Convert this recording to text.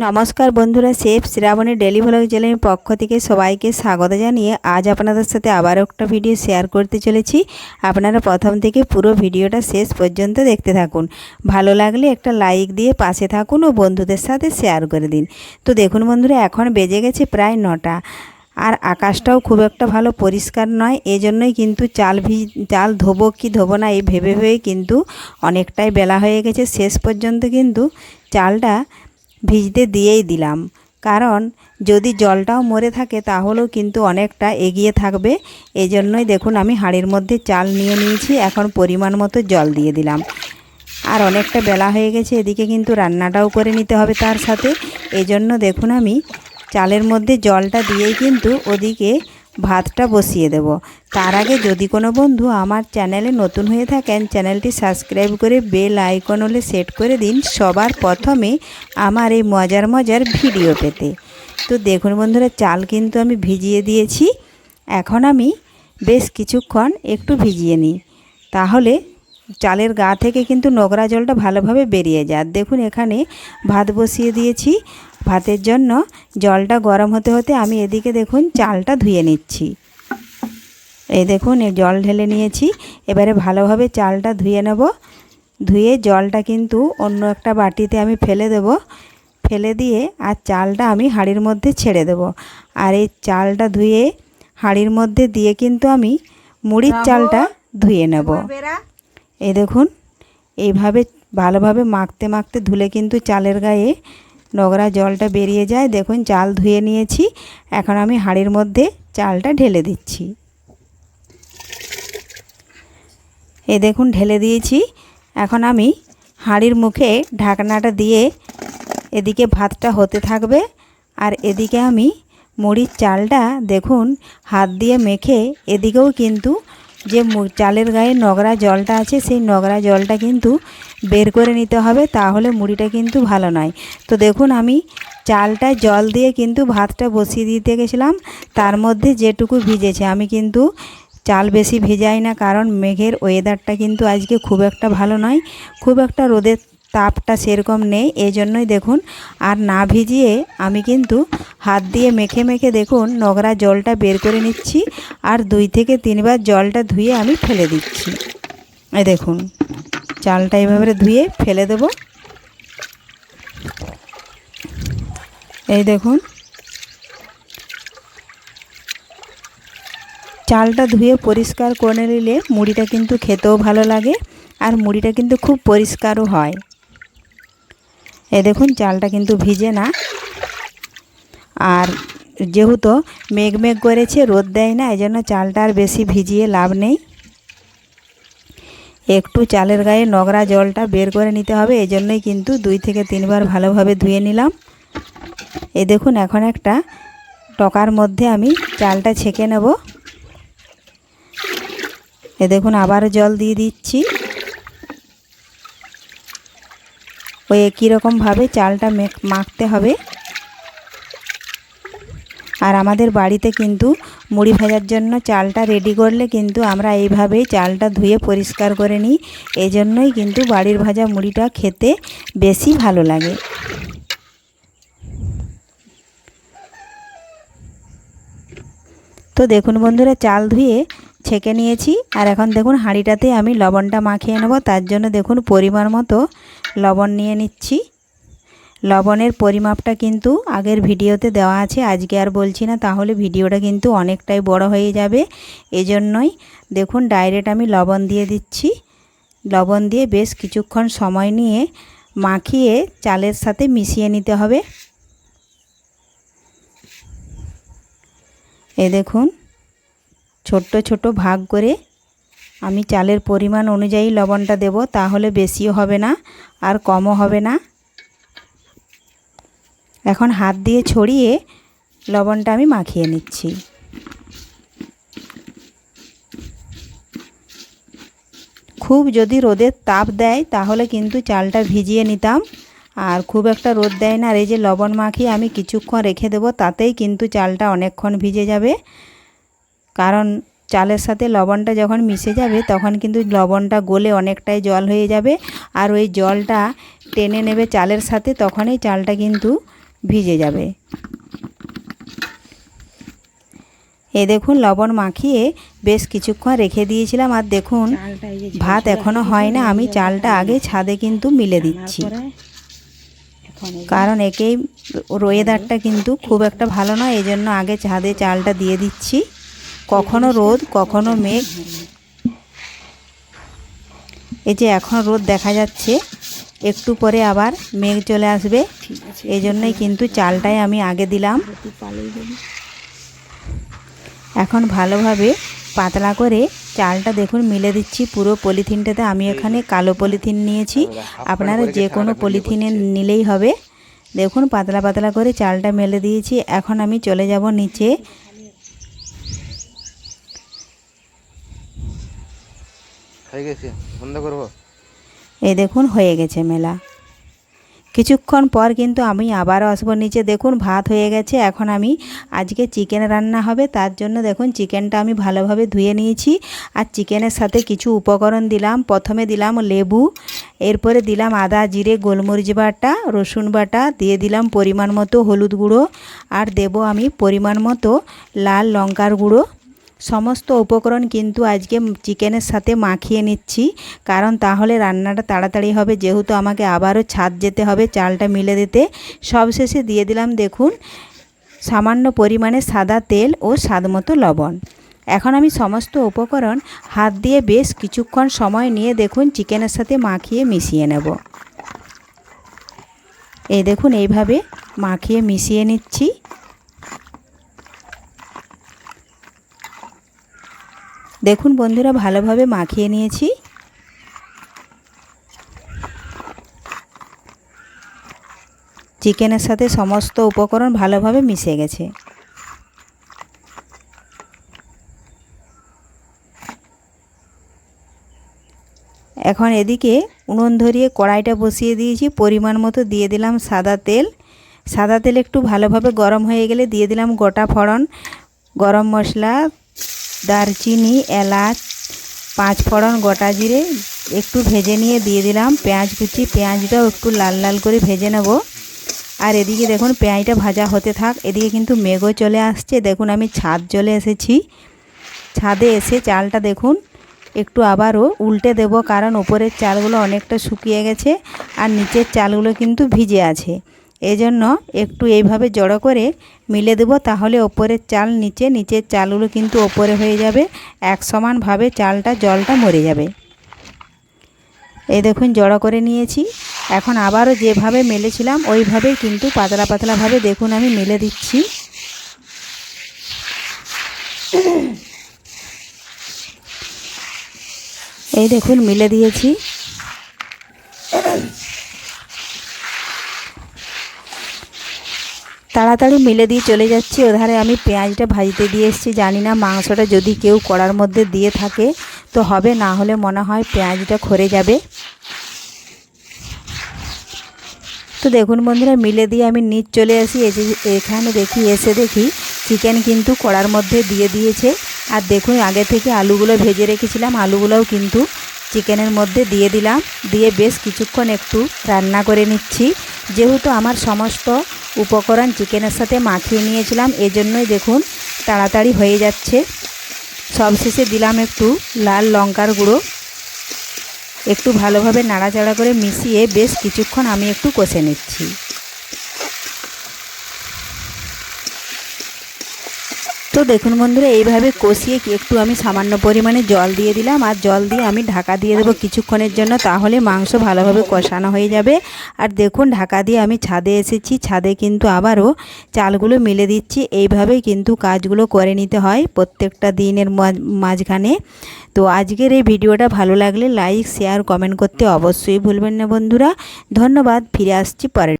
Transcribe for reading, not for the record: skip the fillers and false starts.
নমস্কার বন্ধুরা, chef Shrabani daily vlog চ্যানেলের পক্ষ থেকে সবাইকে স্বাগত জানিয়ে আজ আপনাদের সাথে আবারও একটা ভিডিও শেয়ার করতে চলেছি। আপনারা প্রথম থেকে পুরো ভিডিওটা শেষ পর্যন্ত দেখতে থাকুন। ভালো লাগলে একটা লাইক দিয়ে পাশে থাকুন ও বন্ধুদের সাথে শেয়ার করে দিন। তো দেখুন বন্ধুরা, এখন বেজে গেছে প্রায় 9টা, আর আকাশটাও খুব একটা ভালো পরিষ্কার নয়। এজন্যই কিন্তু চাল ধোবো কি ধোবো না এই ভেবে কিন্তু অনেকটাই বেলা হয়ে গেছে। শেষ পর্যন্ত কিন্তু চালটা ভিজতে দিয়েই দিলাম, কারণ যদি জলটাও মরে থাকে তাহলেও কিন্তু অনেকটা এগিয়ে থাকবে। এই জন্যই দেখুন আমি হাঁড়ির মধ্যে চাল নিয়ে নিয়েছি, এখন পরিমাণ মতো জল দিয়ে দিলাম। আর অনেকটা বেলা হয়ে গেছে, এদিকে কিন্তু রান্নাটাও করে নিতে হবে তার সাথে। এই জন্য দেখুন আমি চালের মধ্যে জলটা দিয়েই কিন্তু ওদিকে ভাতটা বসিয়ে দেব। তার আগে যদি কোনো বন্ধু আমার চ্যানেলে নতুন হয়ে থাকেন, চ্যানেলটি সাবস্ক্রাইব করে বেল আইকন হলে সেট করে দিন সবার প্রথমে আমার এই মজার মজার ভিডিও পেতে। তো দেখুন বন্ধুরা, চাল কিন্তু আমি ভিজিয়ে দিয়েছি। এখন আমি বেশ কিছুক্ষণ একটু ভিজিয়ে নিই, তাহলে চালের গা থেকে কিন্তু নোংরা জলটা ভালোভাবে বেরিয়ে যায়। দেখুন এখানে ভাত বসিয়ে দিয়েছি, ভাতের জন্য জলটা গরম হতে হতে আমি এদিকে দেখুন চালটা ধুয়ে নিচ্ছি। এই দেখুন এই জল ঢেলে নিয়েছি, এবারে ভালোভাবে চালটা ধুয়ে নেব। ধুয়ে জলটা কিন্তু অন্য একটা বাটিতে আমি ফেলে দেব, ফেলে দিয়ে আর চালটা আমি হাঁড়ির মধ্যে ছেড়ে দেব। আর এই চালটা ধুয়ে হাঁড়ির মধ্যে দিয়ে কিন্তু আমি মুড়ির চালটা ধুয়ে নেব। এই দেখুন এইভাবে ভালোভাবে মাখতে মাখতে ধুলে কিন্তু চালের গায়ে নোংরা জলটা বেরিয়ে যায়। দেখুন চাল ধুয়ে নিয়েছি, এখন আমি হাঁড়ির মধ্যে চালটা ঢেলে দিচ্ছি। এই দেখুন ঢেলে দিয়েছি। এখন আমি হাঁড়ির মুখে ঢাকনাটা দিয়ে এদিকে ভাতটা হতে থাকবে, আর এদিকে আমি মুড়ির চালটা দেখুন হাত দিয়ে মেখে এদিকেও কিন্তু যে চালের গায়ে নোংরা জলটা আছে সেই নোংরা জলটা কিন্তু বের করে নিতে হবে, তাহলে মুড়িটা কিন্তু ভালো নয়। তো দেখুন আমি চালটা জল দিয়ে কিন্তু ভাতটা বসিয়ে দিতে গেছিলাম, তার মধ্যে যেটুকু ভিজেছে। আমি কিন্তু চাল বেশি ভিজাই না, কারণ মেঘের ওয়েদারটা কিন্তু আজকে খুব একটা ভালো নয়, খুব একটা রোদের তাপটা সেরকম নেই। এই জন্যই দেখুন আর না ভিজিয়ে আমি কিন্তু হাত দিয়ে মেখে মেখে দেখুন নোংরা জলটা বের করে নিচ্ছি, আর 2 থেকে 3 বার জলটা ধুয়ে আমি ফেলে দিচ্ছি। এই দেখুন চালটা এইভাবে ধুয়ে ফেলে দেব। এই দেখুন চালটা ধুয়ে পরিষ্কার করে নিলে মুড়িটা কিন্তু খেতেও ভালো লাগে, আর মুড়িটা কিন্তু খুব পরিষ্কারও হয়। এই দেখুন চালটা কিন্তু ভিজে না, আর যেহেতু মেঘ মেঘ করেছে রোদ দেয় না, এই জন্য চালটা আর বেশি ভিজিয়ে লাভ নেই। একটু চালের গায়ে নোংরা জলটা বের করে নিতে হবে, এই জন্যই কিন্তু 2 থেকে 3 বার ভালোভাবে ধুয়ে নিলাম। এই দেখুন এখন একটা টকার মধ্যে আমি চালটা ছেঁকে নেব। এ দেখুন আবার জল দিয়ে দিচ্ছি। ওই একই রকমভাবে চালটা মাখতে হবে। আর আমাদের বাড়িতে কিন্তু মুড়ি ভাজার জন্য চালটা রেডি করলে কিন্তু আমরা এইভাবেই চালটা ধুয়ে পরিষ্কার করে নিই। এই জন্যই কিন্তু বাড়ির ভাজা মুড়িটা খেতে বেশি ভালো লাগে। তো দেখুন বন্ধুরা চাল ধুয়ে ছেঁকে নিয়েছি, আর এখন দেখুন হাঁড়িটাতে আমি লবণটা মাখিয়ে নেব। তার জন্য দেখুন পরিমাণ মতো লবণ নিয়ে নিচ্ছি। লবণের পরিমাপটা কিন্তু আগের ভিডিওতে দেওয়া আছে, আজকে আর বলছি না, তাহলে ভিডিওটা কিন্তু অনেকটাই বড় হয়ে যাবে। এজন্যই দেখুন ডাইরেক্ট আমি লবণ দিয়ে দিচ্ছি। লবণ দিয়ে বেশ কিছুক্ষণ সময় নিয়ে মাখিয়ে চালের সাথে মিশিয়ে নিতে হবে। এই দেখুন ছোট্ট ছোট ভাগ করে আমি চালের পরিমাণ অনুযায়ী লবণটা দেব, তাহলে বেশিও হবে না আর কমও হবে না। এখন হাত দিয়ে ছড়িয়ে লবণটা আমি মাখিয়ে নিচ্ছি। খুব যদি রোদের তাপ দেয় তাহলে কিন্তু চালটা ভিজিয়ে নিতাম, আর খুব একটা রোদ দেয় না। আর এই যে লবণ মাখিয়ে আমি কিছুক্ষণ রেখে দেব, তাতেই কিন্তু চালটা অনেকক্ষণ ভিজে যাবে। কারণ চালের সাথে লবণটা যখন মিশে যাবে তখন কিন্তু লবণটা গলে অনেকটাই জল হয়ে যাবে, আর ওই জলটা টেনে নেবে চালের সাথে, তখনই চালটা কিন্তু ভিজে যাবে। এই দেখুন লবণ মাখিয়ে বেশ কিছুক্ষণ রেখে দিয়েছিলাম। আর দেখুন ভাত এখনও হয় না, আমি চালটা আগে ছাদে কিন্তু মিলে দিচ্ছি, কারণ একেই ওয়েদারটা কিন্তু খুব একটা ভালো নয়, এই জন্য আগে ছাদে চালটা দিয়ে দিচ্ছি। কখনো রোদ কখনো মেঘ, এই যে এখন রোদ দেখা যাচ্ছে, একটু পরে আবার মেঘ চলে আসবে, এই জন্যই কিন্তু চালটাই আমি আগে দিলাম। এখন ভালোভাবে পাতলা করে চালটা দেখুন মিলে দিচ্ছি পুরো পলিথিনটাতে। আমি এখানে কালো পলিথিন নিয়েছি, আপনারা যে কোনো পলিথিনে নিলেই হবে। দেখুন পাতলা পাতলা করে চালটা মেলে দিয়েছি। এখন আমি চলে যাব নিচে। এই দেখুন হয়ে গেছে মেলা। কিছুক্ষণ পর কিন্তু আমি আবারও আসবো নিচে। দেখুন ভাত হয়ে গেছে। এখন আমি আজকে চিকেন রান্না হবে, তার জন্য দেখুন চিকেনটা আমি ভালোভাবে ধুয়ে নিয়েছি। আর চিকেনের সাথে কিছু উপকরণ দিলাম। প্রথমে দিলাম লেবু, এরপরে দিলাম আদা জিরে গোলমরিচ বাটা, রসুন বাটা, দিয়ে দিলাম পরিমাণ মতো হলুদ গুঁড়ো, আর দেব আমি পরিমাণ মতো লাল লঙ্কার গুঁড়ো। সমস্ত উপকরণ কিন্তু আজকে চিকেনের সাথে মাখিয়ে নিচ্ছি, কারণ তাহলে রান্নাটা তাড়াতাড়ি হবে, যেহেতু আমাকে আবারও ছাদ যেতে হবে চালটা মিলে দিতে। সবশেষে দিয়ে দিলাম দেখুন সামান্য পরিমাণে সাদা তেল ও স্বাদমতো লবণ। এখন আমি সমস্ত উপকরণ হাত দিয়ে বেশ কিছুক্ষণ সময় নিয়ে দেখুন চিকেনের সাথে মাখিয়ে মিশিয়ে নেব। এই দেখুন এইভাবে মাখিয়ে মিশিয়ে নিচ্ছি। দেখুন বন্ধুরা ভালোভাবে মাখিয়ে নিয়েছি। চিকেনের সাথে সমস্ত উপকরণ ভালোভাবে মিশে গেছে। এখন এদিকে উনুন ধরিয়ে কড়াইটা বসিয়ে দিয়েছি, পরিমাণ মতো দিয়ে দিলাম সাদা তেল। সাদা তেল একটু ভালোভাবে গরম হয়ে গেলে দিয়ে দিলাম গোটা ফোড়ন, গরম মশলা, দারচিনি, এলাচ, 5 ফোড়ন, গোটা জিরে একটু ভেজে নিয়ে দিয়ে দিলাম পেঁয়াজ কুচি। পেঁয়াজটাও একটু লাল লাল করে ভেজে নেব। আর এদিকে দেখুন পেঁয়াজটা ভাজা হতে থাক। এদিকে কিন্তু মেঘও চলে আসছে। দেখুন আমি ছাদ চলে এসেছি। ছাদে এসে চালটা দেখুন একটু আবারও উল্টে দেব, কারণ উপরের চালগুলো অনেকটা শুকিয়ে গেছে আর নিচের চালগুলো কিন্তু ভিজে আছে। এজন্য একটু এইভাবে জড়ো করে মিলে দেব, তাহলে ওপরের চাল নিচে, নিচের চালগুলো কিন্তু ওপরে হয়ে যাবে, এক সমানভাবে চালটা জলটা মরে যাবে। এই দেখুন জড়ো করে নিয়েছি। এখন আবারও যেভাবে মেলেছিলাম ওইভাবেই কিন্তু পাতলা পাতলাভাবে দেখুন আমি মেলে দিচ্ছি। এই দেখুন মিলে দিয়েছি। তাড়াতাড়ি মিলে দিয়ে চলে যাচ্ছি। ওধারে আমি পেঁয়াজটা ভাজতে দিয়ে এসেছি। জানি না মাংসটা যদি কেউ কড়ার মধ্যে দিয়ে থাকে তো হবে, না হলে মনে হয় পেঁয়াজটা খরে যাবে। তো দেখুন বন্ধুরা মিলে দিয়ে আমি নিচ চলে আসি। এখানে এসে দেখি চিকেন কিন্তু কড়ার মধ্যে দিয়ে দিয়েছে। আর দেখুন আগে থেকে আলুগুলো ভেজে রেখেছিলাম, আলুগুলোও কিন্তু চিকেনের মধ্যে দিয়ে দিলাম। দিয়ে বেশ কিছুক্ষণ একটু রান্না করে নিচ্ছি। যেহেতু আমার সমস্ত উপকরণ চিকেনের সাথে মাখিয়ে নিয়েছিলাম, এজন্যই দেখুন তাড়াতাড়ি হয়ে যাচ্ছে। সবশেষে দিলাম একটু লাল লঙ্কার গুঁড়ো। একটু ভালোভাবে নাড়াচাড়া করে মিশিয়ে বেশ কিছুক্ষণ আমি একটু কষে নিচ্ছি। তো দেখুন বন্ধুরা এইভাবে কষিয়ে একটু আমি সামান্য পরিমাণে জল দিয়ে দিলাম, আর জল দিয়ে আমি ঢাকা দিয়ে দেবো কিছুক্ষণের জন্য, তাহলে মাংস ভালোভাবে কষানো হয়ে যাবে। আর দেখুন ঢাকা দিয়ে আমি ছাদে এসেছি। ছাদে কিন্তু আবারও চালগুলো মিলে দিচ্ছি। এইভাবেই কিন্তু কাজগুলো করে নিতে হয় প্রত্যেকটা দিনের মাঝখানে। তো আজকের এই ভিডিওটা ভালো লাগলে লাইক শেয়ার কমেন্ট করতে অবশ্যই ভুলবেন না বন্ধুরা। ধন্যবাদ। ফিরে আসছি পরের